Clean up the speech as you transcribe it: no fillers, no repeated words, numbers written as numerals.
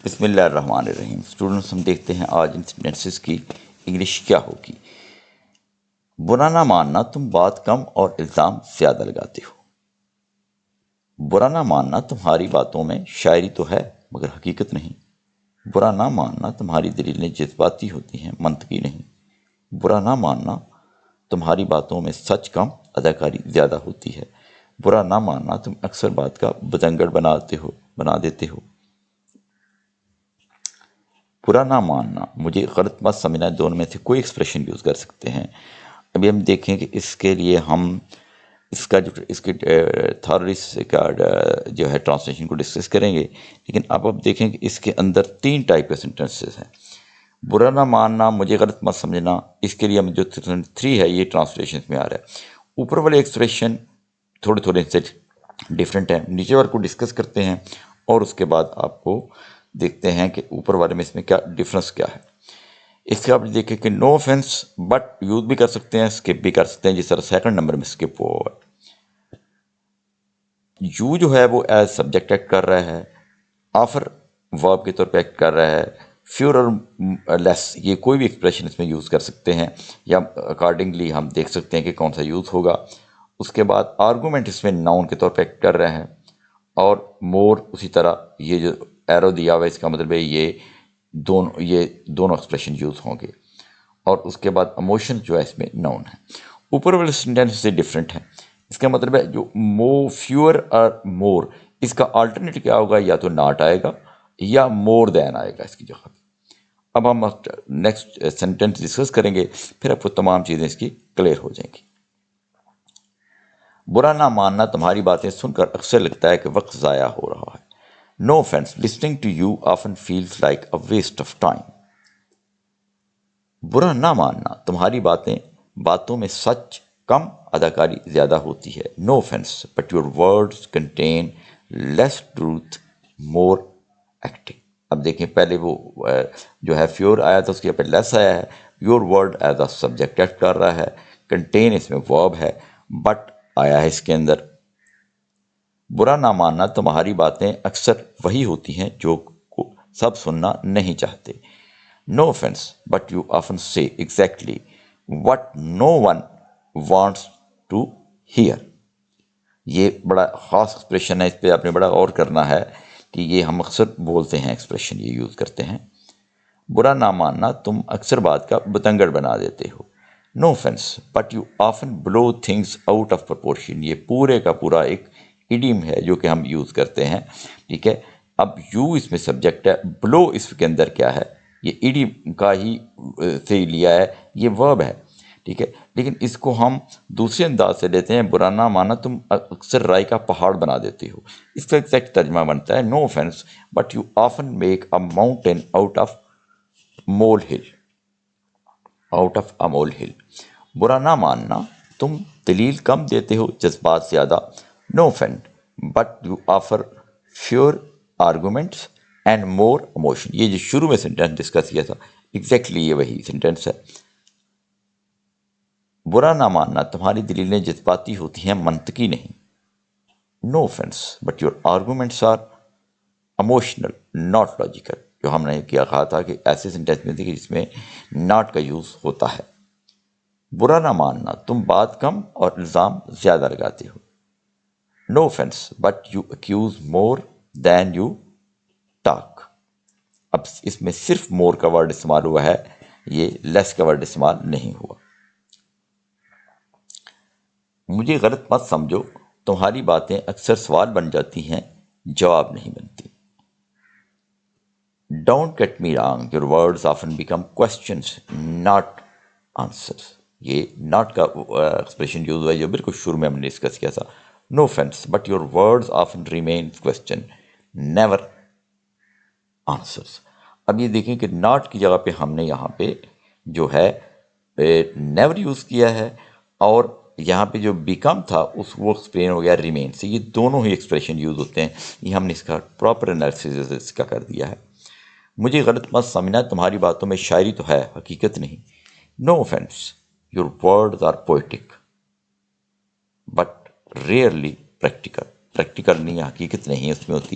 بسم اللہ الرحمن الرحیم۔ اسٹوڈنٹس، ہم دیکھتے ہیں آج ان سینٹنسز کی انگلش کیا ہوگی۔ برا نہ ماننا تم بات کم اور الزام زیادہ لگاتے ہو۔ برا نہ ماننا تمہاری باتوں میں شاعری تو ہے مگر حقیقت نہیں۔ برا نہ ماننا تمہاری دلیلیں جذباتی ہوتی ہیں منطقی نہیں۔ برا نہ ماننا تمہاری باتوں میں سچ کم اداکاری زیادہ ہوتی ہے۔ برا نہ ماننا تم اکثر بات کا بتنگڑ بنا دیتے ہو۔ برا نہ ماننا، مجھے غلط مت سمجھنا، دونوں میں سے کوئی ایکسپریشن یوز کر سکتے ہیں۔ ابھی ہم دیکھیں کہ اس کے لیے ہم اس کے تھارس کا جو ہے ٹرانسلیشن کو ڈسکس کریں گے، لیکن اب دیکھیں کہ اس کے اندر 3 ٹائپ کے سینٹنسز ہیں۔ برا نہ ماننا، مجھے غلط مت سمجھنا، اس کے لیے ہم جو 3 ہے یہ ٹرانسلیشن میں آ رہا ہے۔ اوپر والے ایکسپریشن تھوڑے سے ڈفرینٹ ہیں، نیچے والے کو ڈسکس کرتے ہیں اور اس کے بعد آپ کو دیکھتے ہیں کہ اوپر والے میں اس میں کیا ڈفرنس کیا ہے۔ اس کے آپ دیکھیں کہ نو آفینس بٹ یوز بھی کر سکتے ہیں، اسکپ بھی کر سکتے ہیں، جس طرح سیکنڈ نمبر میں اسکپ ہوا ہے۔ یو جو ہے وہ ایز سبجیکٹ ایکٹ کر رہا ہے، آفر ورب کے طور پہ ایکٹ کر رہا ہے، فیور اور لیس یہ کوئی بھی ایکسپریشن اس میں یوز کر سکتے ہیں، یا اکارڈنگلی ہم دیکھ سکتے ہیں کہ کون سا یوز ہوگا۔ اس کے بعد آرگومنٹ اس میں ناؤن کے طور پہ ایکٹ کر رہے ہیں، اور مور اسی طرح یہ جو ایرو دیا ہوا ہے اس کا مطلب ہے یہ دونوں ایکسپریشن یوز ہوں گے۔ اور اس کے بعد ایموشن جو ہے اس میں ناؤن ہے۔ اوپر والے سینٹینس سے ڈفرینٹ ہے، اس کا مطلب ہے جو فیور اور مور اس کا آلٹرنیٹ کیا ہوگا، یا تو ناٹ آئے گا یا مور دین آئے گا اس کی جگہ پہ۔ اب ہم نیکسٹ سینٹینس ڈسکس کریں گے، پھر آپ کو تمام چیزیں اس کی کلیئر ہو جائیں گی۔ برا نہ ماننا تمہاری باتیں سن کر اکثر لگتا ہے کہ وقت ضائع ہو رہا ہے۔ No offense, listening to you often feels like a waste of time. برا نہ ماننا تمہاری باتوں میں سچ کم اداکاری زیادہ ہوتی ہے۔ No offense, but your words contain less truth, more acting. اب دیکھیں پہلے وہ جو ہے فیور آیا تھا، اس کے اوپر لیس آیا ہے۔ Your word as a subject act کر رہا ہے، contain اس میں verb ہے، but آیا ہے اس کے اندر۔ برا نہ ماننا تمہاری باتیں اکثر وہی ہوتی ہیں جو سب سننا نہیں چاہتے۔ No offense, but you often say exactly what no one wants to hear. یہ بڑا خاص ایکسپریشن ہے، اس پہ آپ نے بڑا غور کرنا ہے کہ یہ ہم اکثر بولتے ہیں، ایکسپریشن یہ یوز کرتے ہیں۔ برا نہ ماننا تم اکثر بات کا بتنگڑ بنا دیتے ہو۔ No offense, but you often blow things out of proportion. یہ پورے کا پورا ایک ایڈیم ہے جو کہ ہم یوز کرتے ہیں، ٹھیک ہے۔ اب یو اس میں سبجیکٹ ہے، بلو اس کے اندر کیا ہے، یہ ایڈیم کا ہی سے لیا ہے، یہ ورب ہے، ٹھیک ہے۔ لیکن اس کو ہم دوسرے انداز سے لیتے ہیں، برا نہ مانا تم اکثر رائی کا پہاڑ بنا دیتے ہو۔ اس کا ایگزیکٹ ترجمہ بنتا ہے نو offense, but you often make a mountain out of molehill. Out of a molehill. برا نہ ماننا تم دلیل کم دیتے ہو، جذبات زیادہ۔ No offense, but you offer fewer arguments and more emotion. یہ جو شروع میں سینٹینس ڈسکس کیا تھا، ایگزیکٹلی یہ وہی سینٹینس ہے۔ برا نہ ماننا تمہاری دلیلیں جذباتی ہوتی ہیں منطقی نہیں۔ No offense, but your arguments are emotional, not logical. جو ہم نے کہا تھا کہ ایسے سینٹینس میں جس میں ناٹ کا یوز ہوتا ہے۔ برا نہ ماننا تم بات کم اور الزام زیادہ لگاتے ہو۔ No offense, but you accuse more than you talk. اب اس میں صرف more کا ورڈ استعمال ہوا ہے، یہ less کا ورڈ استعمال نہیں ہوا۔ مجھے غلط مت سمجھو، تمہاری باتیں اکثر سوال بن جاتی ہیں، جواب نہیں بنتی۔ Don't get me wrong, your words often become questions, not answers. یہ not کا ایکسپریشن یوز ہوا ہے جو بالکل شروع میں ہم نے ڈسکس کیا تھا۔ No offense, but your words often remain question, never answers. اب یہ دیکھیں کہ not کی جگہ پہ ہم نے یہاں پہ جو ہے never یوز کیا ہے، اور یہاں پہ جو بیکم تھا وہ ایکسپلین ہو گیا ریمین سے۔ یہ دونوں ہی ایکسپریشن یوز ہوتے ہیں، یہ ہم نے اس کا پراپر انالیسس اس کا کر دیا ہے۔ مجھے غلط مت سمجھنا، تمہاری باتوں میں شاعری تو ہے حقیقت نہیں۔ No offense, your words are poetic but rarely practical. Practical نہیں، حقیقت نہیں اس میں ہوتی۔